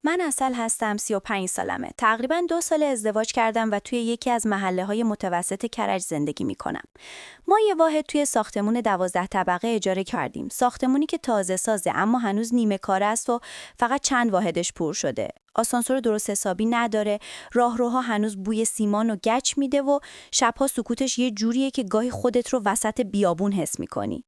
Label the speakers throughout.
Speaker 1: من اصل هستم 35 سالمه. تقریباً 2 سال ازدواج کردم و توی یکی از محله‌های متوسط کرج زندگی می‌کنم. ما یه واحد توی ساختمون 12 طبقه اجاره کردیم. ساختمونی که تازه سازه اما هنوز نیمه کاره است و فقط چند واحدش پر شده. آسانسور درست حسابی نداره، راهروها هنوز بوی سیمان و گچ میده و شب‌ها سکوتش یه جوریه که گاهی خودت رو وسط بیابون حس می‌کنی.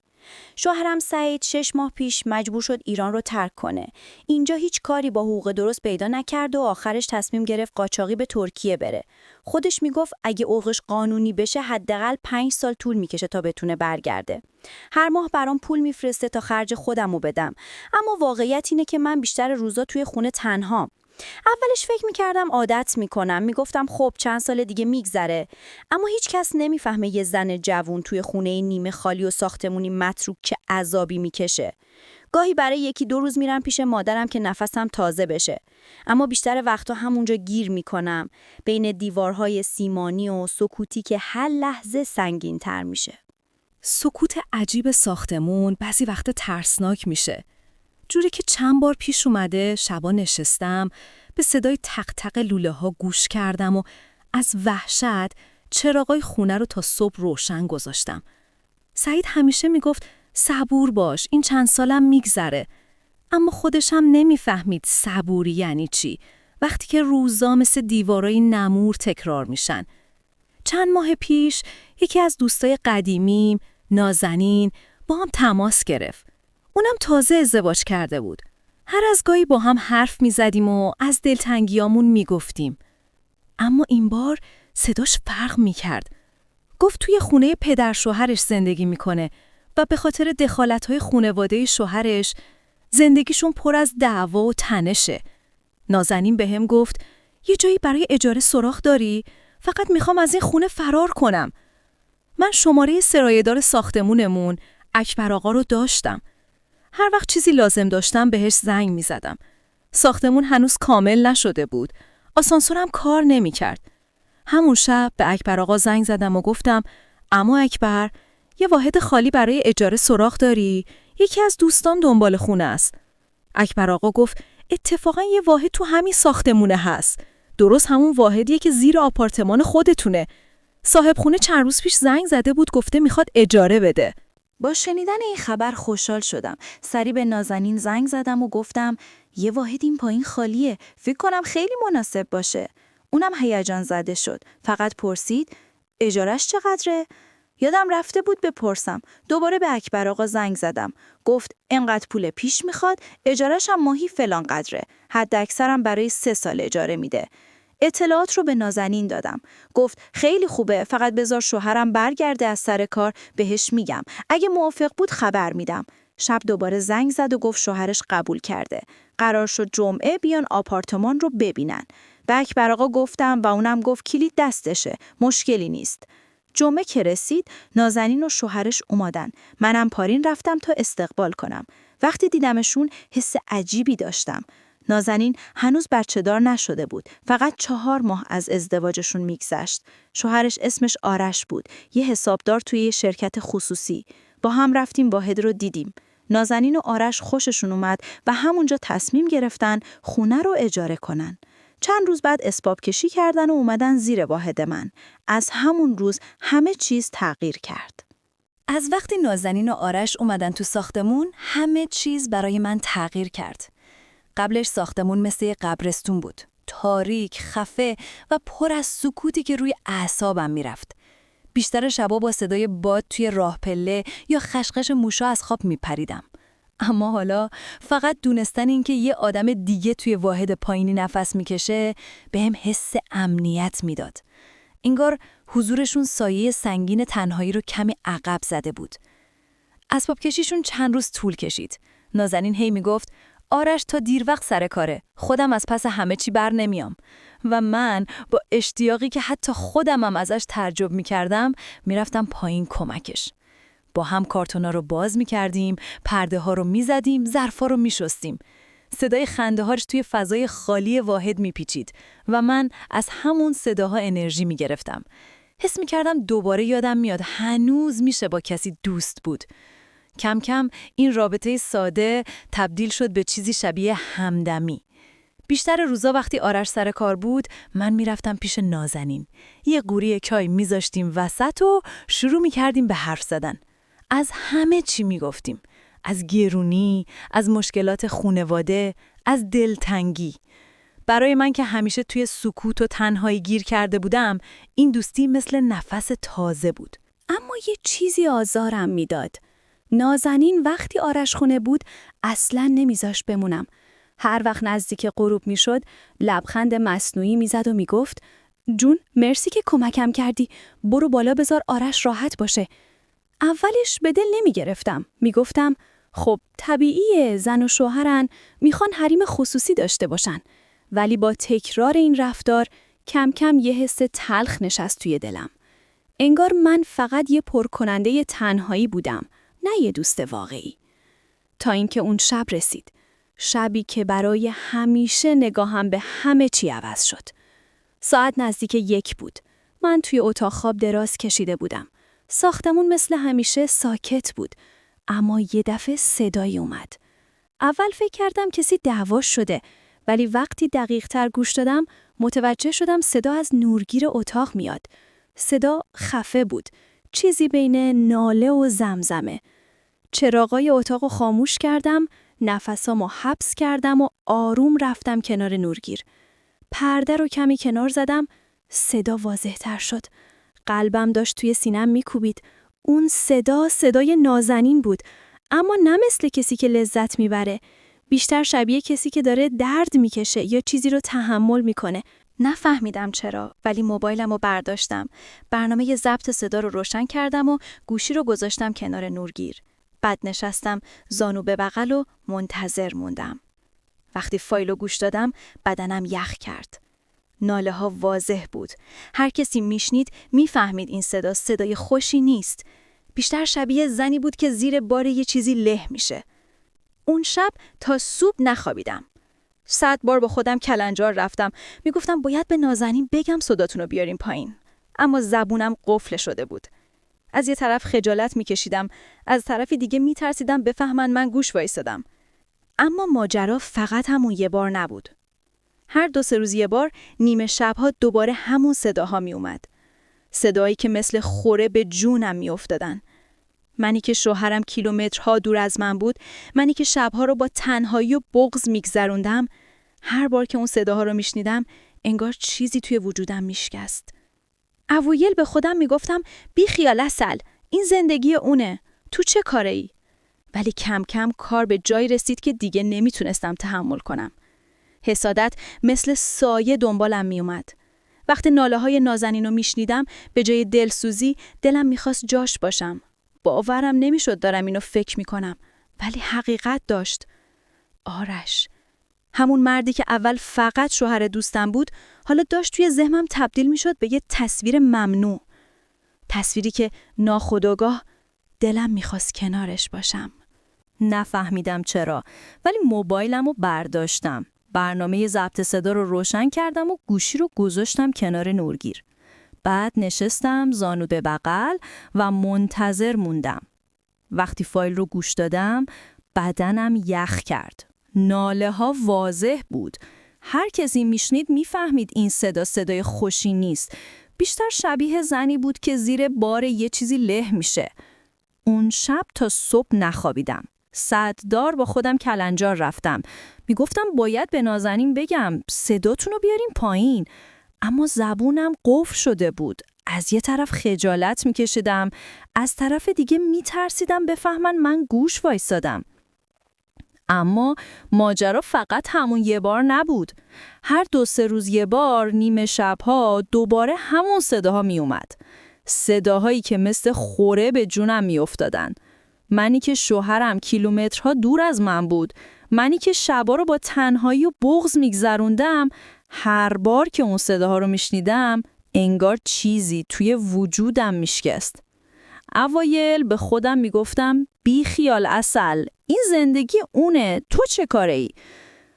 Speaker 1: شوهرم سعید 6 ماه پیش مجبور شد ایران رو ترک کنه. اینجا هیچ کاری با حقوق درست پیدا نکرد و آخرش تصمیم گرفت قاچاقی به ترکیه بره. خودش میگفت اگه حقوقش قانونی بشه حداقل 5 سال طول میکشه تا بتونه برگرده. هر ماه برام پول میفرسته تا خرج خودمو بدم. اما واقعیت اینه که من بیشتر روزا توی خونه تنهام. اولش فکر میکردم عادت میکنم، میگفتم خب چند سال دیگه میگذره، اما هیچ کس نمیفهمه یه زن جوون توی خونه نیمه خالی و ساختمونی متروک چه عذابی میکشه. گاهی برای 1-2 روز میرم پیش مادرم که نفسم تازه بشه، اما بیشتر وقتا همونجا گیر میکنم بین دیوارهای سیمانی و سکوتی که هر لحظه سنگین تر میشه.
Speaker 2: سکوت عجیب ساختمون بعضی وقت ترسناک میشه. جوری که چند بار پیش اومده شبا نشستم به صدای تق تق لوله ها گوش کردم و از وحشت چراغای خونه رو تا صبح روشن گذاشتم. سعید همیشه میگفت صبور باش، این چند سالم میگذره. اما خودش هم نمیفهمید صبوری یعنی چی وقتی که روزا مثل دیوارای نمور تکرار میشن. چند ماه پیش یکی از دوستای قدیمیم، نازنین، با هم تماس گرفت. اونم تازه ازدواج کرده بود. هر از گاهی با هم حرف میزدیم و از دلتنگیامون میگفتیم. اما این بار صداش فرق میکرد. گفت توی خونه پدر شوهرش زندگی میکنه و به خاطر دخالت‌های خانواده شوهرش زندگیشون پر از دعوا و تنشه. نازنین بهم گفت یه جایی برای اجاره سراغ داری؟ فقط میخوام از این خونه فرار کنم. من شماره سرایه‌دار ساختمونمون اکبر آقا رو داشتم. هر وقت چیزی لازم داشتم بهش زنگ می زدم. ساختمون هنوز کامل نشده بود. آسانسورم کار نمی کرد. همون شب به اکبر آقا زنگ زدم و گفتم اما اکبر، یه واحد خالی برای اجاره سراغ داری؟ یکی از دوستان دنبال خونه است. اکبر آقا گفت اتفاقا یه واحد تو همین ساختمونه هست. درست همون واحدیه که زیر آپارتمان خودتونه. صاحب خونه چند روز پیش زنگ زده بود گفته میخواد اجاره بده.
Speaker 1: با شنیدن این خبر خوشحال شدم. سریع به نازنین زنگ زدم و گفتم یه واحد این پایین خالیه. فکر کنم خیلی مناسب باشه. اونم هیجان زده شد. فقط پرسید اجارش چقدره؟ یادم رفته بود بپرسم. دوباره به اکبر آقا زنگ زدم. گفت اینقدر پول پیش میخواد، اجارش هم ماهی فلان قدره. حد اکثرم برای 3 سال اجاره میده. اطلاعات رو به نازنین دادم. گفت خیلی خوبه، فقط بذار شوهرم برگرده از سر کار بهش میگم. اگه موافق بود خبر میدم. شب دوباره زنگ زد و گفت شوهرش قبول کرده. قرار شد جمعه بیان آپارتمان رو ببینن. به اکبر آقا گفتم و اونم گفت کلید دستشه، مشکلی نیست. جمعه که رسید نازنین و شوهرش اومدن. منم پارین رفتم تا استقبال کنم. وقتی دیدمشون حس عجیبی داشتم. نازنین هنوز بچه‌دار نشده بود. فقط 4 ماه از ازدواجشون میگذشت. شوهرش اسمش آرش بود. یه حسابدار توی یه شرکت خصوصی. با هم رفتیم واحد رو دیدیم. نازنین و آرش خوششون اومد و همونجا تصمیم گرفتن خونه رو اجاره کنن. چند روز بعد اسباب کشی کردن و اومدن زیر واحد من. از همون روز همه چیز تغییر کرد.
Speaker 2: از وقتی نازنین و آرش اومدن تو ساختمون همه چیز برای من تغییر کرد. قبلش ساختمون مثل یه قبرستون بود. تاریک، خفه و پر از سکوتی که روی اعصابم میرفت. بیشتر شبا با صدای باد توی راه پله یا خشخش موشا از خواب میپریدم. اما حالا فقط دونستن این که یه آدم دیگه توی واحد پایینی نفس میکشه بهم حس امنیت میداد. انگار حضورشون سایه سنگین تنهایی رو کمی عقب زده بود. اسباب کشیشون چند روز طول کشید. نازنین هی میگفت آرش تا دیر وقت سر کاره، خودم از پس همه چی بر نمیام. و من با اشتیاقی که حتی خودمم ازش تعجب میکردم میرفتم پایین کمکش. با هم کارتونا رو باز میکردیم، پرده ها رو میزدیم، ظرفا رو میشستیم. صدای خنده هاش توی فضای خالی واحد میپیچید و من از همون صداها انرژی میگرفتم. حس میکردم دوباره یادم میاد هنوز میشه با کسی دوست بود. کم کم این رابطه ساده تبدیل شد به چیزی شبیه همدمی.
Speaker 1: بیشتر روزا وقتی آرش سر کار بود، من میرفتم پیش نازنین. یه قوری چای میذاشتیم وسط و شروع میکردیم به حرف زدن. از همه چی میگفتیم. از گرونی، از مشکلات خونواده، از دلتنگی. برای من که همیشه توی سکوت و تنهایی گیر کرده بودم، این دوستی مثل نفس تازه بود.
Speaker 2: اما یه چیزی آزارم میداد. نازنین وقتی آرش خونه بود اصلاً نمیذاش بمونم. هر وقت نزدیک غروب میشد لبخند مصنوعی میزد و میگفت جون مرسی که کمکم کردی، برو بالا بذار آرش راحت باشه. اولش به دل نمیگرفتم. میگفتم خب طبیعیه، زن و شوهرن، میخوان حریم خصوصی داشته باشن. ولی با تکرار این رفتار کم کم یه حس تلخ نشست توی دلم. انگار من فقط یه پرکننده تنهایی بودم، نه یه دوست واقعی. تا اینکه اون شب رسید. شبی که برای همیشه نگاهم به همه چی عوض شد. ساعت نزدیک 1 بود. من توی اتاق خواب دراز کشیده بودم. ساختمون مثل همیشه ساکت بود. اما یه دفعه صدایی اومد. اول فکر کردم کسی دعوا شده، ولی وقتی دقیق تر گوش دادم متوجه شدم صدا از نورگیر اتاق میاد. صدا خفه بود. چیزی بین ناله و زمزمه. چراغای اتاقو خاموش کردم، نفسامو حبس کردم و آروم رفتم کنار نورگیر. پرده رو کمی کنار زدم، صدا واضح تر شد. قلبم داشت توی سینم میکوبید. اون صدای نازنین بود، اما نه مثل کسی که لذت میبره. بیشتر شبیه کسی که داره درد میکشه یا چیزی رو تحمل میکنه.
Speaker 1: نفهمیدم چرا، ولی موبایلم رو برداشتم. برنامه ضبط صدا رو روشن کردم و گوشی رو گذاشتم کنار نورگیر. بعد نشستم زانو به بغل و منتظر موندم. وقتی فایل رو گوش دادم بدنم یخ کرد. ناله ها واضح بود. هر کسی میشنید میفهمید این صدای خوشی نیست. بیشتر شبیه زنی بود که زیر بار یه چیزی له میشه. اون شب تا صبح نخوابیدم. 100 بار با خودم کلنجار رفتم. میگفتم باید به نازنین بگم صداتون رو بیاریم پایین. اما زبونم قفل شده بود. از یه طرف خجالت میکشیدم، از طرفی دیگه میترسیدم بفهمن من گوش وایسادم. اما ماجرا فقط همون یه بار نبود. هر 2-3 روز یه بار نیمه شبها دوباره همون صداها می اومد. صدایی که مثل خوره به جونم می افتادن. منی که شوهرم کیلومترها دور از من بود، منی که شبها رو با تنهایی و بغض میگذروندم، هر بار که اون صداها رو میشنیدم انگار چیزی توی وجودم میشکست. اوایل به خودم میگفتم بی خیال عسل، این زندگی اونه، تو چه کاره ای؟ ولی کم کم کار به جایی رسید که دیگه نمیتونستم تحمل کنم. حسادت مثل سایه دنبالم میومد. وقتی ناله‌های نازنین رو میشنیدم به جای دلسوزی دلم میخواست جاش باشم. باورم نمیشد دارم اینو فکر میکنم، ولی حقیقت داشت. آرش، همون مردی که اول فقط شوهر دوستم بود، حالا داشت توی ذهنم تبدیل میشد به یه تصویر ممنوع. تصویری که ناخودآگاه دلم میخواست کنارش باشم.
Speaker 2: نفهمیدم چرا، ولی موبایلم رو برداشتم. برنامه ضبط صدا رو روشن کردم و گوشی رو گذاشتم کنار نورگیر. بعد نشستم زانو به بغل و منتظر موندم. وقتی فایل رو گوش دادم بدنم یخ کرد. ناله ها واضح بود. هر کسی میشنید میفهمید این صدای خوشی نیست. بیشتر شبیه زنی بود که زیر بار یه چیزی له میشه. اون شب تا صبح نخوابیدم. 100 دار با خودم کلنجار رفتم. میگفتم باید به نازنین بگم صداتون رو بیاریم پایین. اما زبونم قفل شده بود. از یه طرف خجالت میکشیدم، از طرف دیگه میترسیدم بفهمن من گوش وایسادم. اما ماجرا فقط همون یه بار نبود. هر 2-3 روز یه بار نیمه شبها دوباره همون صداها می اومد. صداهایی که مثل خوره به جونم می افتادن. منی که شوهرم کیلومترها دور از من بود، منی که شبا رو با تنهایی و بغض میگذروندم، هر بار که اون صداها رو میشنیدم انگار چیزی توی وجودم میشکست. اوایل به خودم میگفتم بی خیال عسل، این زندگی اونه، تو چه کاره ای؟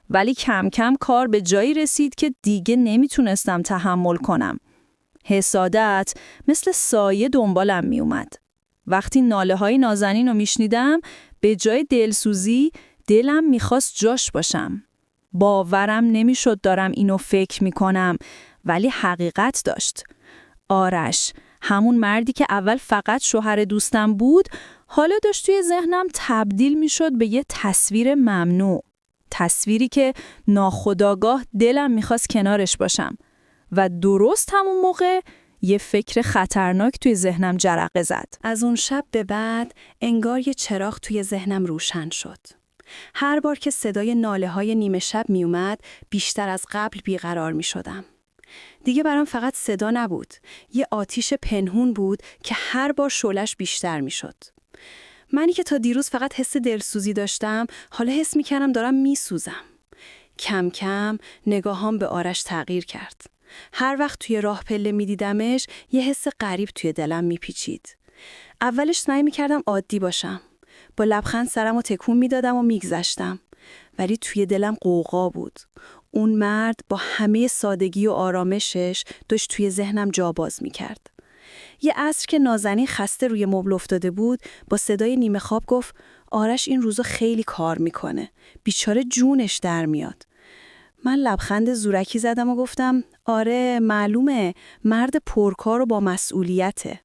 Speaker 2: ولی کم کم کار به جایی رسید که دیگه نمیتونستم تحمل کنم. حسادت مثل سایه دنبالم میومد. وقتی ناله های نازنین رو میشنیدم به جای دلسوزی دلم میخواست جاش باشم.
Speaker 1: باورم نمیشد دارم اینو فکر میکنم، ولی حقیقت داشت. آرش، همون مردی که اول فقط شوهر دوستم بود، حالا داشت توی ذهنم تبدیل میشد به یه تصویر ممنوع. تصویری که ناخودآگاه دلم میخواست کنارش باشم. و درست همون موقع یه فکر خطرناک توی ذهنم جرقه زد.
Speaker 2: از اون شب به بعد انگار یه چراغ توی ذهنم روشن شد. هر بار که صدای ناله‌های نیمه شب می اومد، بیشتر از قبل بیقرار می شدم. دیگه برام فقط صدا نبود، یه آتیش پنهون بود که هر بار شعله‌اش بیشتر می شد. منی که تا دیروز فقط حس دلسوزی داشتم، حالا حس می کردم دارم می سوزم. کم کم نگاهام به آرش تغییر کرد. هر وقت توی راه پله می دیدمش، یه حس غریب توی دلم می پیچید. اولش سعی می کردم عادی باشم. با لبخند سرمو تکون می دادم و می گذشتم. ولی توی دلم غوغا بود. اون مرد با همه سادگی و آرامشش داشت توی ذهنم جا باز می کرد. یه عصر که نازنین خسته روی مبل افتاده بود، با صدای نیمه خواب گفت آرش این روزا خیلی کار میکنه. بیچاره جونش در میاد. من لبخند زورکی زدم و گفتم آره معلومه، مرد پرکار و با مسئولیته.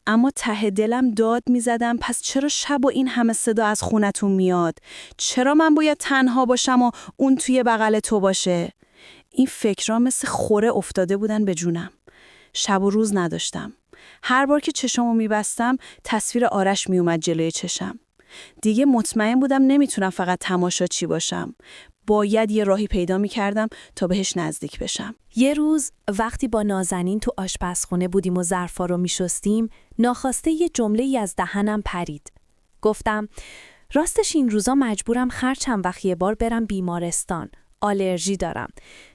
Speaker 2: اما ته دلم داد میزدم پس چرا شب و این همه صدا از خونتون میاد؟ چرا من باید تنها باشم و اون توی بغل تو باشه؟ این فکرها مثل خوره افتاده بودن به جونم. شب و روز نداشتم. هر بار که چشمو میبستم تصویر آرش میومد جلوی چشم. دیگه مطمئن بودم نمیتونم فقط تماشاچی باشم. باید یه راهی پیدا میکردم تا بهش نزدیک بشم.
Speaker 3: یه روز وقتی با نازنین تو آشپزخونه بودیم و ظرفا رو میشستیم، ناخواسته یه جمله‌ای از دهنم پرید. گفتم راستش این روزا مجبورم هر چند وقت یه بار برم بیمارستان. آلرژی دارم.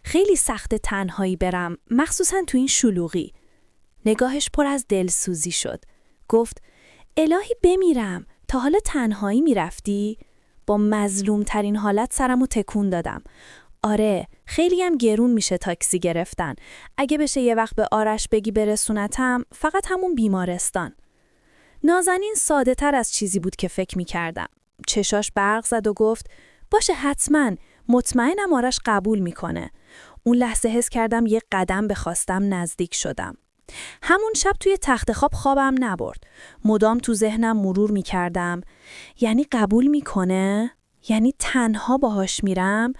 Speaker 3: خیلی سخت تنهایی برم، مخصوصا تو این شلوغی. نگاهش پر از دلسوزی شد. گفت الهی بمیرم، تا حالا تنهایی میرفتی؟ با مظلوم ترین حالت سرمو تکون دادم. آره، خیلی هم گرون میشه تاکسی گرفتن. اگه بشه یه وقت به آرش بگی برسونتم، فقط همون بیمارستان. نازنین ساده تر از چیزی بود که فکر میکردم. چشاش برق زد و گفت باشه حتما، مطمئنم آرش قبول میکنه. اون لحظه حس کردم یه قدم به خواستم نزدیک شدم. همون شب توی تخت خواب خوابم نبرد. مدام تو ذهنم مرور میکردم. یعنی قبول میکنه؟ یعنی تنها باهاش میرم؟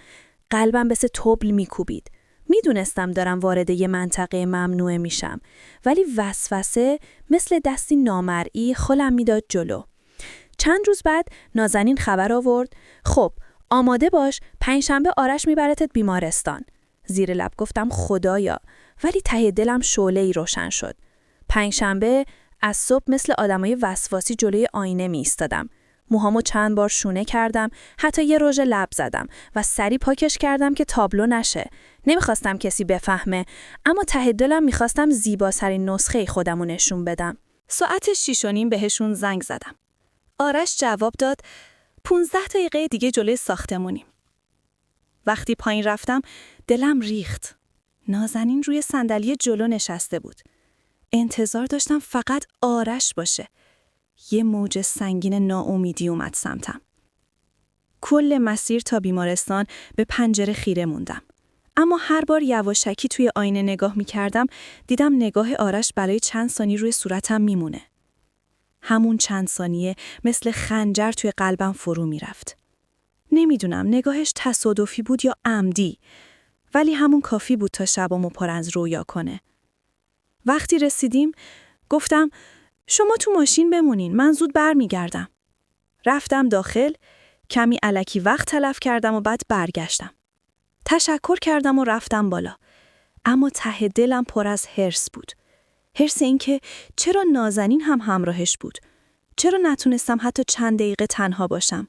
Speaker 3: قلبم مثل طبل میکوبید. میدونستم دارم وارد یه منطقه ممنوعه میشم. ولی وسوسه مثل دستی نامرئی خلم میداد جلو. چند روز بعد نازنین خبر آورد. خب آماده باش، پنجشنبه آرش میبرتت بیمارستان. زیر لب گفتم خدایا، ولی ته دلم شعله‌ای روشن شد. پنجشنبه از صبح مثل آدمای وسواسی جلوی آینه می ایستادم. موهامو چند بار شونه کردم، حتی یه رژ لب زدم و سری پاکش کردم که تابلو نشه. نمیخواستم کسی بفهمه، اما ته دلم میخواستم زیباترین نسخه خودمو نشون بدم.
Speaker 1: ساعت 6:30 بهشون زنگ زدم. آرش جواب داد 15 دقیقه دیگه جلوی ساختمونیم. وقتی پایین رفتم دلم ریخت. نازنین روی صندلی جلو نشسته بود. انتظار داشتم فقط آرش باشه. یه موج سنگین ناامیدی اومد سمتم. کل مسیر تا بیمارستان به پنجره خیره موندم. اما هر بار یواشکی توی آینه نگاه می‌کردم، دیدم نگاه آرش برای چند ثانیه روی صورتم میمونه. همون چند ثانیه مثل خنجر توی قلبم فرو میرفت. نمیدونم نگاهش تصادفی بود یا عمدی، ولی همون کافی بود تا شبامو پر از رویا کنه. وقتی رسیدیم گفتم شما تو ماشین بمونین، من زود برمیگردم. رفتم داخل، کمی الکی وقت تلف کردم و بعد برگشتم. تشکر کردم و رفتم بالا. اما ته دلم پر از حرص بود. حرص این که چرا نازنین هم همراهش بود؟ چرا نتونستم حتی چند دقیقه تنها باشم؟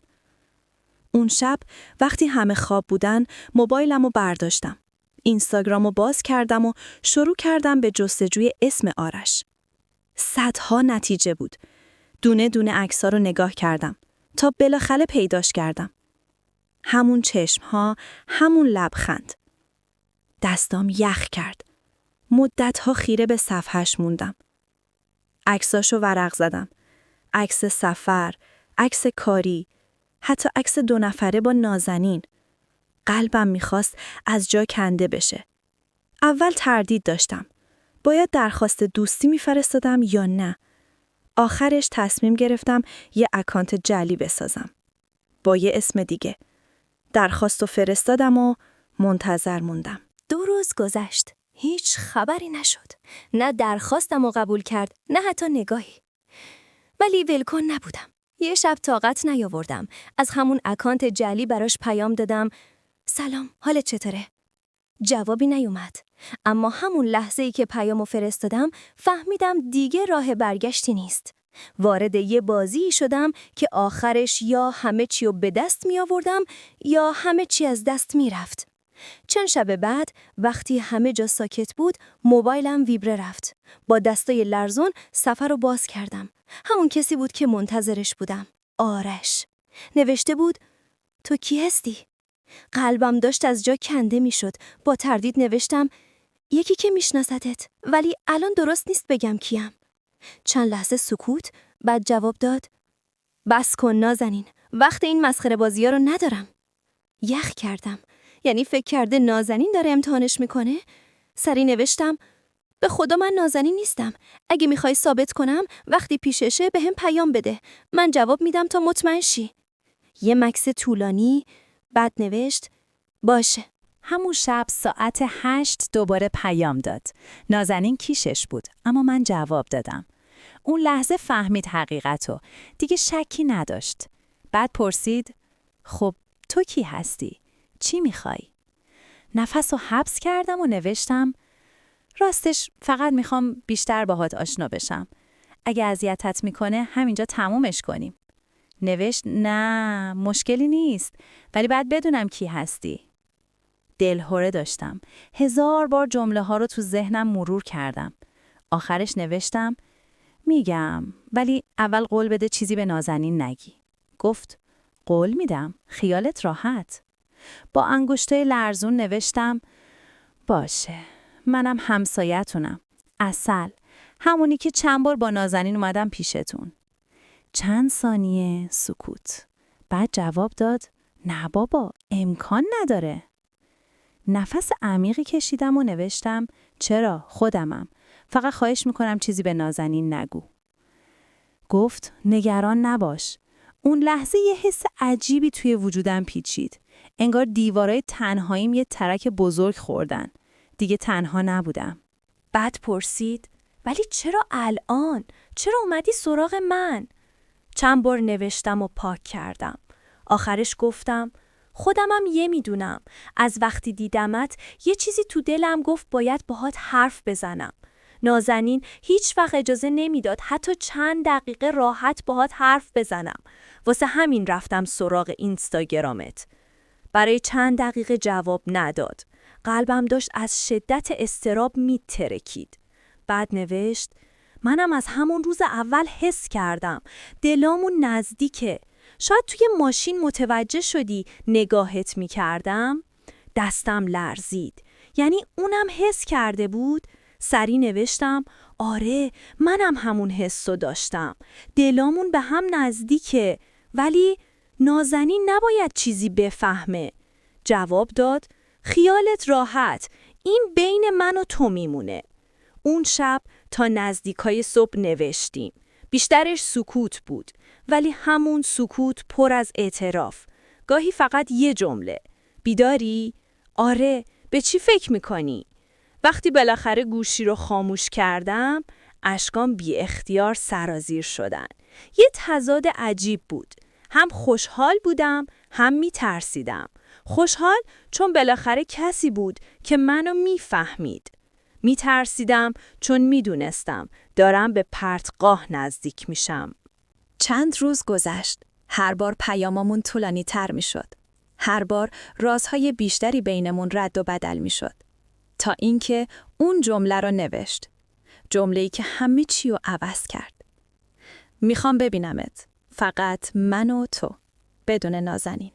Speaker 1: اون شب وقتی همه خواب بودن موبایلمو برداشتم. اینستاگرامو باز کردم و شروع کردم به جستجوی اسم آرش. صدها نتیجه بود. دونه دونه عکس‌ها رو نگاه کردم تا بالاخره پیداش کردم. همون چشم‌ها، همون لبخند. دستام یخ کرد. مدت‌ها خیره به صفحه‌اش موندم. عکساشو ورق زدم. عکس سفر، عکس کاری، حتی عکس 2 نفره با نازنین. قلبم میخواست از جا کنده بشه. اول تردید داشتم. باید درخواست دوستی میفرستادم یا نه؟ آخرش تصمیم گرفتم یه اکانت جعلی بسازم. با یه اسم دیگه. درخواستو فرستادم و منتظر موندم.
Speaker 4: 2 روز گذشت. هیچ خبری نشد. نه درخواستم رو قبول کرد، نه حتی نگاهی. ولی ولکن نبودم. یه شب طاقت نیاوردم. از همون اکانت جعلی براش پیام دادم: سلام، حالت چطوره؟ جوابی نیومد. اما همون لحظه‌ای که پیامو فرستادم فهمیدم دیگه راه برگشتی نیست. وارد یه بازی شدم که آخرش یا همه چی رو به دست می آوردم یا همه چی از دست می رفت. چند شب بعد وقتی همه جا ساکت بود موبایلم ویبره رفت. با دستای لرزون صفحه رو باز کردم. همون کسی بود که منتظرش بودم. آرش. نوشته بود: تو کی هستی؟ قلبم داشت از جا کنده می شد. با تردید نوشتم: یکی که میشناستت، ولی الان درست نیست بگم کیم. چند لحظه سکوت، بعد جواب داد: بس کن نازنین، وقت این مسخره بازی‌ها رو ندارم. یخ کردم. یعنی فکر کرده نازنین داره امتحانش میکنه؟ سری نوشتم: به خدا من نازنین نیستم. اگه میخوای ثابت کنم وقتی پیششه به هم پیام بده. من جواب میدم تا مطمئن شی. یه مکث طولانی، بعد نوشت: باشه.
Speaker 3: همون شب ساعت 8 دوباره پیام داد. نازنین کیشش بود، اما من جواب دادم. اون لحظه فهمید حقیقتو. دیگه شکی نداشت. بعد پرسید: خب تو کی هستی؟ چی میخوای؟ نفس رو حبس کردم و نوشتم: راستش فقط میخوام بیشتر باهات آشنا بشم. اگه اذیتت میکنه همینجا تمومش کنیم. نوشت: نه مشکلی نیست، ولی بعد بدونم کی هستی. دلهره داشتم. 1000 بار جمله ها رو تو ذهنم مرور کردم. آخرش نوشتم: میگم، ولی اول قول بده چیزی به نازنین نگی. گفت: قول میدم، خیالت راحت. با انگشتای لرزون نوشتم: باشه، منم همسایتونم. عسل، همونی که چند بار با نازنین اومدم پیشتون. چند ثانیه سکوت. بعد جواب داد: نه بابا، امکان نداره. نفس عمیقی کشیدم و نوشتم: چرا، خودمم. فقط خواهش میکنم چیزی به نازنین نگو. گفت: نگران نباش. اون لحظه یه حس عجیبی توی وجودم پیچید. انگار دیوارای تنهاییم یه ترک بزرگ خوردن. دیگه تنها نبودم.
Speaker 4: بعد پرسید: ولی چرا الان؟ چرا اومدی سراغ من؟ چند بار نوشتم و پاک کردم. آخرش گفتم: خودمم میدونم. از وقتی دیدمت یه چیزی تو دلم گفت باید باهات حرف بزنم. نازنین هیچ وقت اجازه نمیداد حتی چند دقیقه راحت باهات حرف بزنم. واسه همین رفتم سراغ اینستاگرامت. برای چند دقیقه جواب نداد. قلبم داشت از شدت اضطراب میترکید. بعد نوشت: منم از همون روز اول حس کردم. دلامون نزدیکه. شاید توی ماشین متوجه شدی نگاهت میکردم؟ دستم لرزید. یعنی اونم حس کرده بود؟ سری نوشتم: آره، منم همون حسو داشتم. دلامون به هم نزدیکه، ولی نازنین نباید چیزی بفهمه. جواب داد: خیالت راحت، این بین من و تو میمونه. اون شب تا نزدیکای صبح نوشتیم. بیشترش سکوت بود، ولی همون سکوت پر از اعتراف. گاهی فقط یه جمله: بیداری؟ آره، به چی فکر میکنی؟ وقتی بالاخره گوشی رو خاموش کردم، اشکام بی اختیار سرازیر شدن. یه تضاد عجیب بود. هم خوشحال بودم، هم میترسیدم. خوشحال چون بالاخره کسی بود که منو میفهمید. میترسیدم چون میدونستم دارم به پرتگاه نزدیک میشم.
Speaker 1: چند روز گذشت. هر بار پیاممون طولانی تر می شد. هر بار رازهای بیشتری بینمون رد و بدل می شد. تا اینکه اون جمله رو نوشت. جمله‌ای که همه چی رو عوض کرد. میخوام ببینمت. فقط من و تو. بدون نازنین.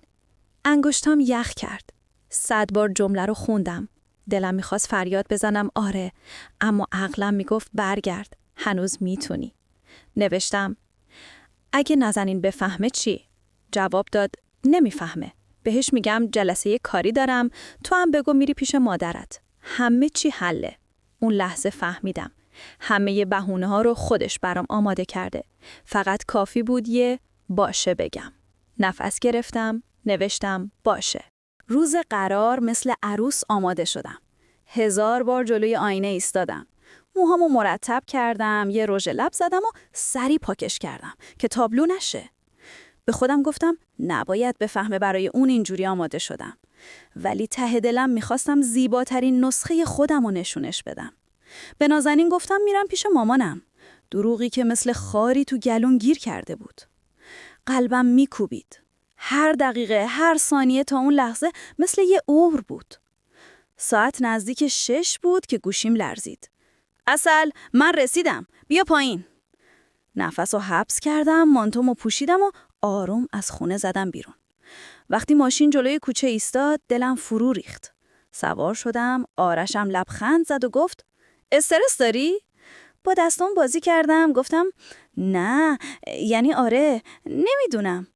Speaker 1: انگشتام یخ کرد. 100 بار جمله رو خوندم. دلم میخواست فریاد بزنم آره، اما عقلم میگفت برگرد. هنوز میتونی. نوشتم: اگه نازنین بفهمه چی؟ جواب داد: نمیفهمه. بهش میگم جلسه کاری دارم، تو هم بگو میری پیش مادرت. همه چی حله. اون لحظه فهمیدم. همه بهونه‌ها رو خودش برام آماده کرده. فقط کافی بود یه باشه بگم. نفس گرفتم، نوشتم باشه. روز قرار مثل عروس آماده شدم. 1000 بار جلوی آینه ایستادم. موهامو مرتب کردم، یه رژ لب زدم و سری پاکش کردم که تابلو نشه. به خودم گفتم نباید بفهمه برای اون اینجوری آماده شدم. ولی ته دلم میخواستم زیباترین نسخه خودم رو نشونش بدم. به نازنین گفتم میرم پیش مامانم. دروغی که مثل خاری تو گلون گیر کرده بود. قلبم میکوبید. هر دقیقه، هر ثانیه تا اون لحظه مثل یه عمر بود. ساعت نزدیک 6 بود که گوشیم لرزید. عسل، من رسیدم. بیا پایین. نفس رو حبس کردم، مانتومو پوشیدم و آروم از خونه زدم بیرون. وقتی ماشین جلوی کوچه ایستاد، دلم فرو ریخت. سوار شدم، آرشم لبخند زد و گفت استرس داری؟ با دستام بازی کردم، گفتم نه، یعنی آره، نمیدونم.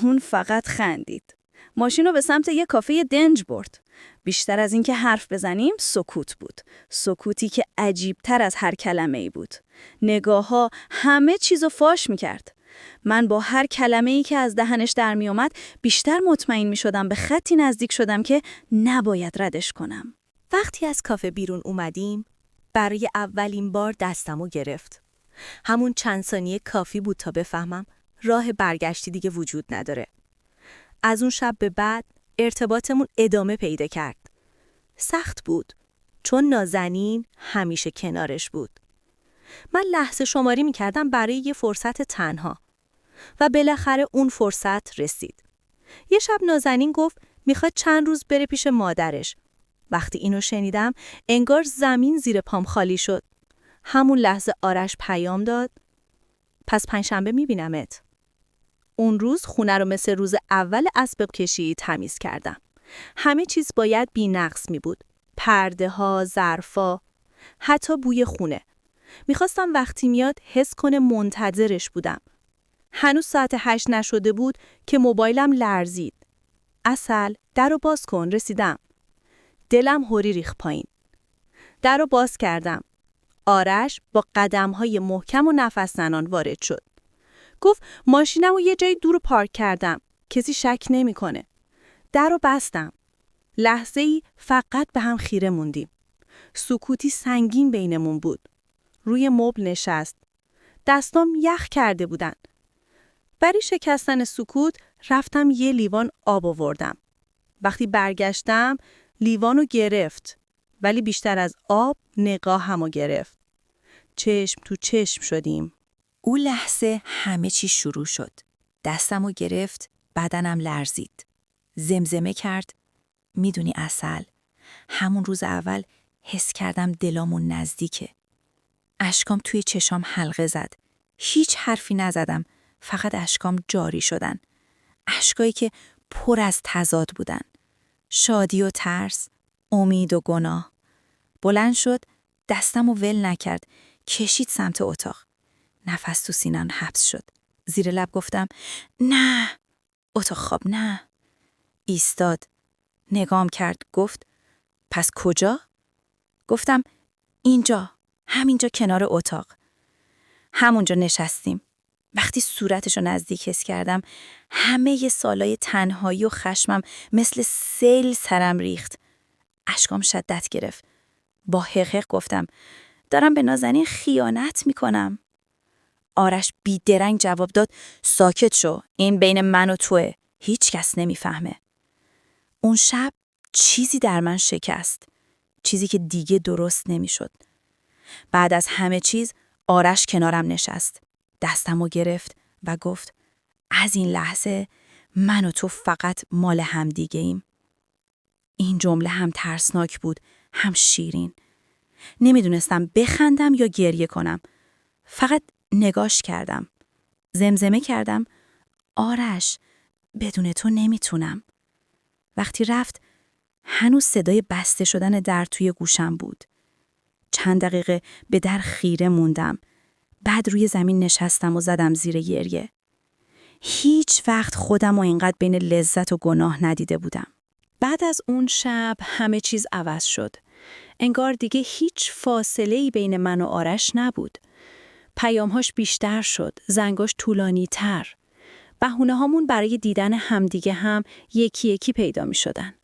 Speaker 1: اون فقط خندید. ماشین رو به سمت یه کافه دنج برد. بیشتر از این که حرف بزنیم سکوت بود. سکوتی که عجیبتر از هر کلمه‌ای بود. نگاه‌ها همه چیزو فاش می‌کرد. من با هر کلمه‌ای که از دهنش در میومد بیشتر مطمئن می‌شدم به خطی نزدیک شدم که نباید ردش کنم.
Speaker 3: وقتی از کافه بیرون اومدیم، برای اولین بار دستمو گرفت. همون چند ثانیه کافی بود تا بفهمم راه برگشتی دیگه وجود نداره. از اون شب به بعد ارتباطمون ادامه پیدا کرد. سخت بود، چون نازنین همیشه کنارش بود. من لحظه شماری می‌کردم برای یه فرصت تنها. و بالاخره اون فرصت رسید. یه شب نازنین گفت میخواد چند روز بره پیش مادرش. وقتی اینو شنیدم انگار زمین زیر پام خالی شد. همون لحظه آرش پیام داد پس پنجشنبه میبینمت. اون روز خونه رو مثل روز اول اسبق کشی تمیز کردم. همه چیز باید بی‌نقص می بود. پرده ها، ظرفا، حتی بوی خونه. میخواستم وقتی میاد حس کنه منتظرش بودم. هنوز ساعت 8 نشده بود که موبایلم لرزید. عسل، در رو باز کن، رسیدم. دلم هوری ریخت پایین. در رو باز کردم. آرش با قدم‌های محکم و نفس زنان وارد شد. گفت ماشینم رو یه جای دور پارک کردم. کسی شک نمی‌کنه. در رو بستم. لحظه‌ای فقط به هم خیره موندیم. سکوتی سنگین بینمون بود. روی مبل نشست. دستام یخ کرده بودن. برای شکستن سکوت رفتم یه لیوان آب آوردم. وقتی برگشتم لیوانو گرفت، ولی بیشتر از آب نگاهمو گرفت. چشم تو چشم شدیم.
Speaker 1: اون لحظه همه چی شروع شد. دستمو گرفت، بدنم لرزید. زمزمه کرد میدونی عسل، همون روز اول حس کردم دلامون نزدیکه. اشکام توی چشام حلقه زد. هیچ حرفی نزدم، فقط اشکام جاری شدن. اشکایی که پر از تضاد بودن. شادی و ترس، امید و گناه. بلند شد، دستمو ول نکرد، کشید سمت اتاق. نفس تو سینم حبس شد. زیر لب گفتم نه، اتاق خواب نه. ایستاد، نگام کرد، گفت پس کجا؟ گفتم اینجا، همینجا کنار اتاق. همونجا نشستیم. وقتی صورتشو نزدیک حس کردم، همه ی سالای تنهایی و خشمم مثل سیل سرم ریخت. اشکام شدت گرفت. با حقیق گفتم دارم به نازنین خیانت میکنم. آرش بیدرنگ جواب داد ساکت شو، این بین من و توه، هیچ کس نمیفهمه. اون شب چیزی در من شکست، چیزی که دیگه درست نمیشد. بعد از همه چیز آرش کنارم نشست، دستمو گرفت و گفت از این لحظه من و تو فقط مال هم دیگه ایم. این جمله هم ترسناک بود، هم شیرین. نمیدونستم بخندم یا گریه کنم. فقط نگاش کردم. زمزمه کردم آرش، بدون تو نمیتونم. وقتی رفت هنوز صدای بسته شدن در توی گوشم بود. چند دقیقه به در خیره موندم. بعد روی زمین نشستم و زدم زیر گریه. هیچ وقت خودم رو اینقدر بین لذت و گناه ندیده بودم.
Speaker 2: بعد از اون شب همه چیز عوض شد. انگار دیگه هیچ فاصله‌ای بین من و آرش نبود. پیام‌هاش بیشتر شد، زنگاش طولانی‌تر. بهونه‌هامون برای دیدن همدیگه هم یکی یکی پیدا می‌شدن.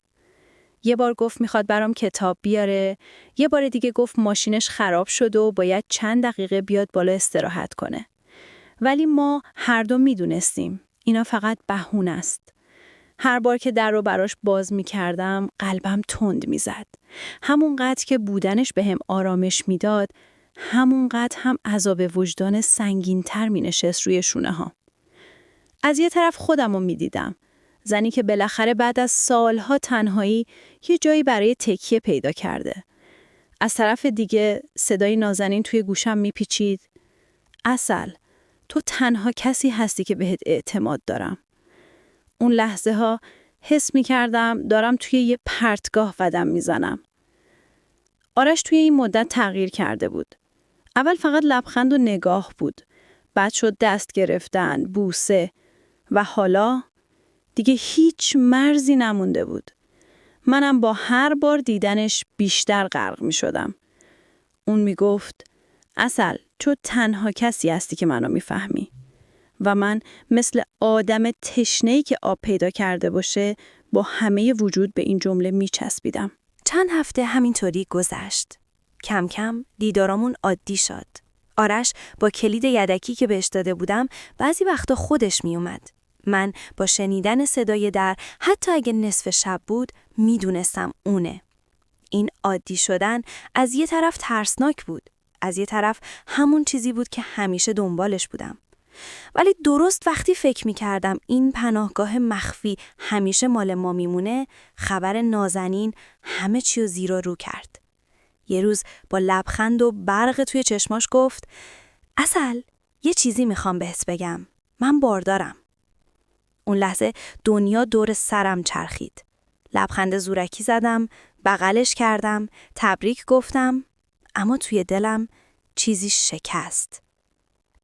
Speaker 2: یه بار گفت میخواد برام کتاب بیاره، یه بار دیگه گفت ماشینش خراب شد و باید چند دقیقه بیاد بالا استراحت کنه. ولی ما هر دو میدونستیم اینا فقط بهونه است. هر بار که در رو براش باز میکردم قلبم تند میزد. همونقدر که بودنش بهم آرامش میداد، همونقدر هم عذاب وجدان سنگین‌تر مینشست روی شونه ها. از یه طرف خودم رو میدیدم. زنی که بالاخره بعد از سالها تنهایی یه جایی برای تکیه پیدا کرده. از طرف دیگه صدای نازنین توی گوشم میپیچید. عسل، تو تنها کسی هستی که بهت اعتماد دارم. اون لحظه ها حس میکردم دارم توی یه پرتگاه قدم میزنم. آرش توی این مدت تغییر کرده بود. اول فقط لبخند و نگاه بود. بعد شد دست گرفتن، بوسه و حالا دیگه هیچ مرزی نمونده بود. منم با هر بار دیدنش بیشتر غرق می شدم. اون می گفت عسل، تو تنها کسی هستی که منو می فهمی. و من مثل آدم تشنه‌ای که آب پیدا کرده باشه با همه وجود به این جمله می چسبیدم.
Speaker 4: چند هفته همینطوری گذشت. کم کم دیدارامون عادی شد. آرش با کلید یدکی که بهش داده بودم بعضی وقتا خودش می اومد. من با شنیدن صدای در حتی اگه نصف شب بود میدونستم اونه. این عادی شدن از یه طرف ترسناک بود. از یه طرف همون چیزی بود که همیشه دنبالش بودم. ولی درست وقتی فکر می‌کردم این پناهگاه مخفی همیشه مال ما میمونه، خبر نازنین همه چی رو زیر و رو کرد. یه روز با لبخند و برق توی چشماش گفت عسل، یه چیزی میخوام بهت بگم. من باردارم. اون لحظه دنیا دور سرم چرخید. لبخند زورکی زدم، بغلش کردم، تبریک گفتم، اما توی دلم چیزی شکست.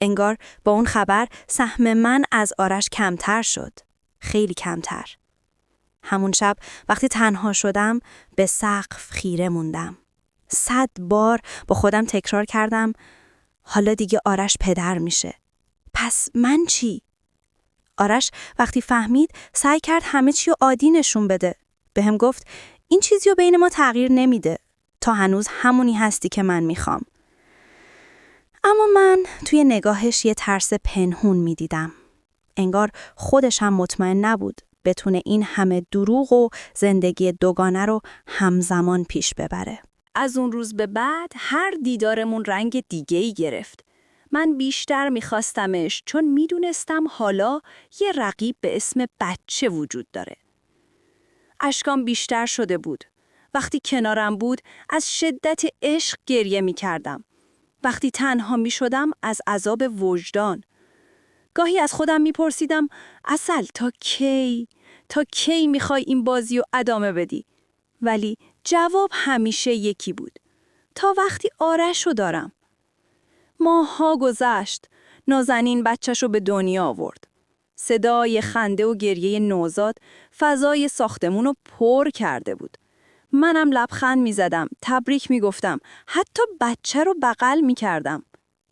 Speaker 4: انگار با اون خبر سهم من از آرش کمتر شد. خیلی کمتر. همون شب وقتی تنها شدم به سقف خیره موندم. 100 بار با خودم تکرار کردم حالا دیگه آرش پدر میشه. پس من چی؟ آرش وقتی فهمید سعی کرد همه چی رو عادی نشون بده. بهم گفت این چیزی رو بین ما تغییر نمیده. تا هنوز همونی هستی که من میخوام. اما من توی نگاهش یه ترس پنهون میدیدم. انگار خودش هم مطمئن نبود بتونه این همه دروغ و زندگی دوگانه رو همزمان پیش ببره.
Speaker 2: از اون روز به بعد هر دیدارمون رنگ دیگه‌ای گرفت. من بیشتر میخواستمش چون میدونستم حالا یه رقیب به اسم بچه وجود داره. اشکام بیشتر شده بود. وقتی کنارم بود از شدت عشق گریه میکردم. وقتی تنها میشدم از عذاب وجدان. گاهی از خودم میپرسیدم عسل تا کی میخوای این بازی رو ادامه بدی؟ ولی جواب همیشه یکی بود. تا وقتی آرش رو دارم. ماه‌ها گذشت. نازنین بچه‌شو به دنیا آورد. صدای خنده و گریه نوزاد فضای ساختمون رو پر کرده بود. منم لبخند می‌زدم، تبریک می‌گفتم، حتی بچه رو بغل می‌کردم.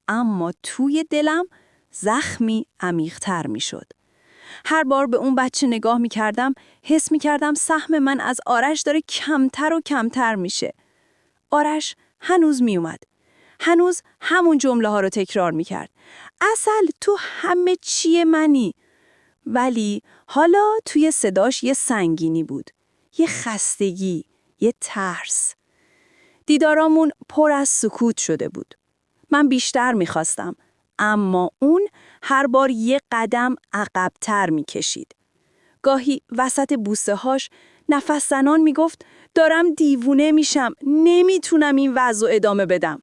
Speaker 2: اما توی دلم زخمی عمیق‌تر می‌شد. هر بار به اون بچه نگاه می‌کردم، حس می‌کردم سهم من از آرش داره کمتر و کمتر میشه. آرش هنوز میومد. هنوز همون جمله ها رو تکرار میکرد. عسل، تو همه چیه منی. ولی حالا توی صداش یه سنگینی بود. یه خستگی. یه ترس. دیدارامون پر از سکوت شده بود. من بیشتر میخواستم. اما اون هر بار یه قدم عقب‌تر میکشید. گاهی وسط بوسه هاش نفس زنان میگفت دارم دیوونه میشم. نمیتونم این وضع ادامه بدم.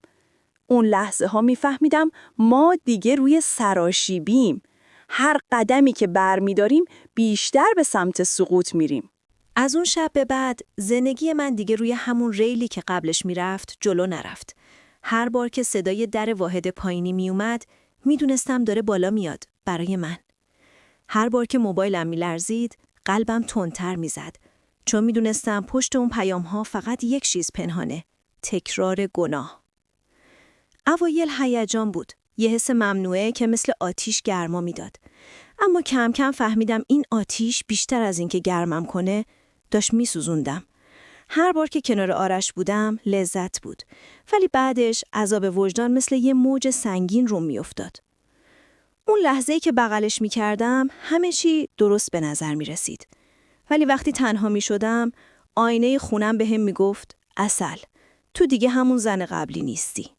Speaker 2: اون لحظه ها میفهمیدم ما دیگه روی سراشیبیم. هر قدمی که برمیداریم بیشتر به سمت سقوط میریم.
Speaker 5: از اون شب به بعد زندگی من دیگه روی همون ریلی که قبلش میرفت جلو نرفت. هر بار که صدای در واحد پایینی میومد میدونستم داره بالا میاد برای من. هر بار که موبایلم میلرزید، قلبم تندتر میزد. چون میدونستم پشت اون پیام‌ها فقط یک چیز پنهانه: تکرار گناه. اوایل هیجان بود، یه حس ممنوعه که مثل آتیش گرما میداد. اما کم کم فهمیدم این آتیش بیشتر از این که گرمم کنه، داشت میسوزوندم. هر بار که کنار آرش بودم لذت بود، ولی بعدش عذاب وجدان مثل یه موج سنگین روم میافتاد. اون لحظه‌ای که بغلش میکردم همه چی درست به نظر میرسید. ولی وقتی تنها میشدم، آینه خونم بهم میگفت عسل، تو دیگه همون زن قبلی نیستی.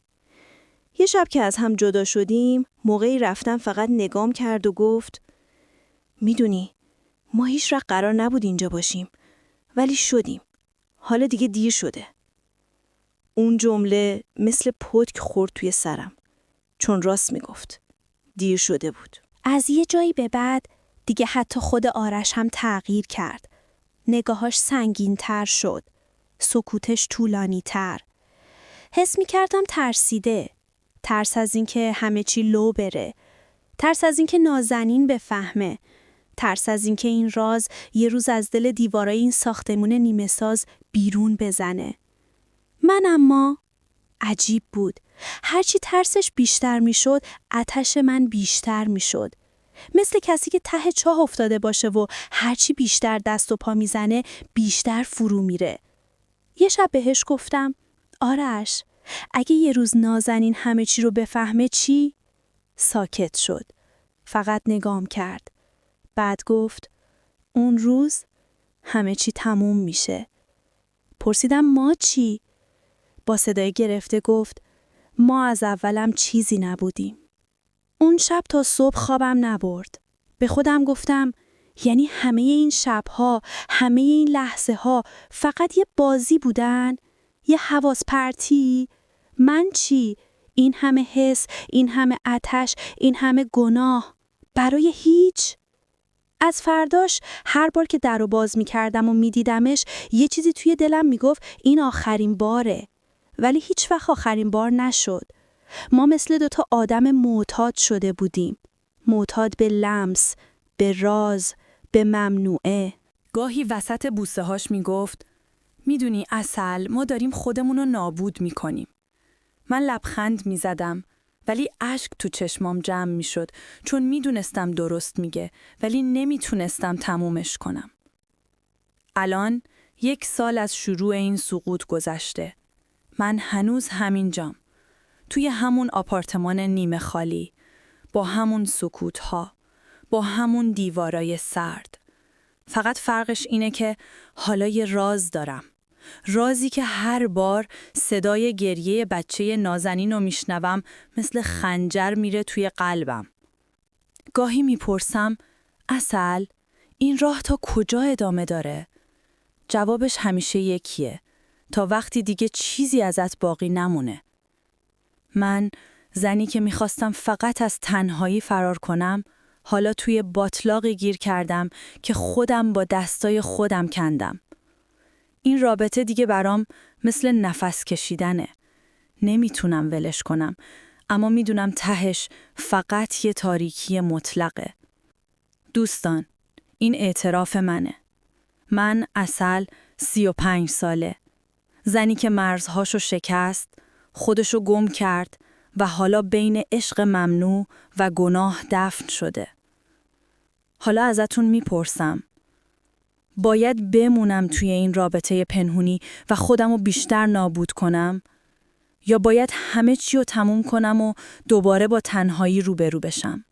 Speaker 5: یه شب که از هم جدا شدیم، موقعی رفتم فقط نگام کرد و گفت میدونی ما هیچ وقت قرار نبود اینجا باشیم، ولی شدیم. حالا دیگه دیر شده. اون جمله مثل پتک خورد توی سرم، چون راست میگفت. دیر شده بود.
Speaker 3: از یه جایی به بعد دیگه حتی خود آرش هم تغییر کرد. نگاهاش سنگین‌تر شد. سکوتش طولانی‌تر. حس می‌کردم ترسیده. ترس از اینکه همه چی لو بره. ترس از اینکه نازنین بفهمه. ترس از اینکه این راز یه روز از دل دیوارای این ساختمون نیمه‌ساز بیرون بزنه. من اما عجیب بود. هرچی ترسش بیشتر میشد، آتش من بیشتر میشد. مثل کسی که ته چاه افتاده باشه و هرچی بیشتر دست و پا میزنه، بیشتر فرو میره. یه شب بهش گفتم آرش، اگه یه روز نازنین همه چی رو بفهمه چی؟ ساکت شد. فقط نگام کرد. بعد گفت اون روز همه چی تموم میشه. پرسیدم ما چی؟ با صدای گرفته گفت ما از اولم چیزی نبودیم. اون شب تا صبح خوابم نبرد. به خودم گفتم یعنی همه این شبها، همه این لحظه ها فقط یه بازی بودن؟ یه حواس پرتی؟ من چی؟ این همه حس، این همه آتش، این همه گناه، برای هیچ؟ از فرداش هر بار که درو باز می کردم و می دیدمش، یه چیزی توی دلم می گفت این آخرین باره. ولی هیچ وقت آخرین بار نشد. ما مثل دوتا آدم معتاد شده بودیم. معتاد به لمس، به راز، به ممنوعه.
Speaker 2: گاهی وسط بوسه هاش می گفت میدونی عسل، ما داریم خودمونو نابود می کنیم. من لبخند می زدم، ولی اشک تو چشمام جمع می شد، چون می دونستم درست میگه، ولی نمی تونستم تمومش کنم. الان 1 سال از شروع این سقوط گذشته. من هنوز همینجام. توی همون آپارتمان نیمه خالی، با همون سکوت‌ها، با همون دیوارای سرد. فقط فرقش اینه که حالا یه راز دارم. رازی که هر بار صدای گریه بچه نازنین رو میشنوم مثل خنجر میره توی قلبم. گاهی میپرسم عسل، این راه تا کجا ادامه داره؟ جوابش همیشه یکیه، تا وقتی دیگه چیزی ازت باقی نمونه. من زنی که میخواستم فقط از تنهایی فرار کنم، حالا توی باطلاقی گیر کردم که خودم با دستای خودم کندم. این رابطه دیگه برام مثل نفس کشیدنه. نمیتونم ولش کنم، اما میدونم تهش فقط یه تاریکی مطلقه. دوستان، این اعتراف منه. من عسل 35 ساله. زنی که مرزهاشو شکست، خودشو گم کرد و حالا بین عشق ممنوع و گناه دفن شده. حالا ازتون میپرسم، باید بمونم توی این رابطه پنهونی و خودمو بیشتر نابود کنم؟ یا باید همه چی رو تموم کنم و دوباره با تنهایی روبرو بشم؟